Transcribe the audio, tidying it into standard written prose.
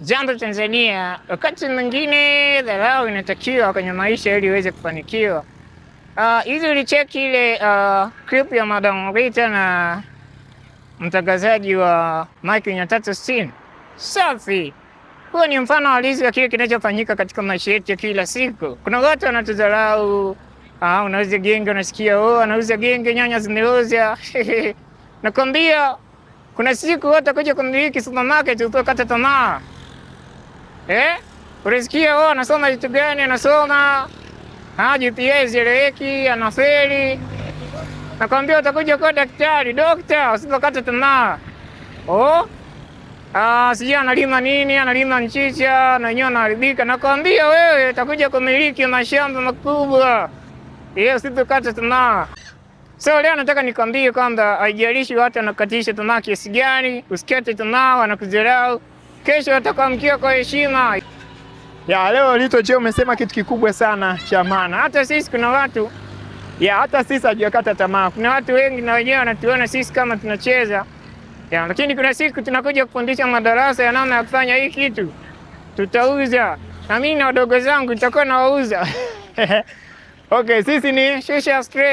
Jambo Tanzania, wakati mwingine dharau inatakiwa kwenye maisha ili uweze kufanikiwa. Hizi ulicheki ile clip ya Madam Rita na mtangazaji wa Mike 360? Safi. Huo ni mfano halisi wa kile kinachofanyika katika maisha yetu ya kila siku. Kuna watu wanatudharau, unauza genge, unasikia anauza genge, nyanya zimeoza. Nakwambia kuna siku watakuja kumiliki supermarket ukakata tamaa. Unasikia anasoma kitu gani? Anasoma GPS eleweki, anafeli. Nakwambia utakuja kwa daktari, dokta, usipokata tamaa. Sijui analima nini, analima mchicha, na wenyewe anaharibika. Nakwambia wewe utakuja kumiliki mashamba makubwa. Usipokata tamaa. So leo nataka nikwambie kwamba haijalishi watu wanakatisha tamaa kiasi gani, usikate tamaa, wanakudharau. Kesho watakuamkia kwa heshima. Leo Little J umesema kitu kikubwa sana cha maana. Hata sisi kuna watu hata sisi hajakata tamaa. Kuna watu wengi na wenyewe wanatuona sisi kama tunacheza. Lakini kuna siku tunakuja kufundisha madarasa ya namna ya kufanya hii kitu. Tutauza. Na mimi na wadogo zangu nitakuwa nawauza. Okay, sisi ni Shusha Stress.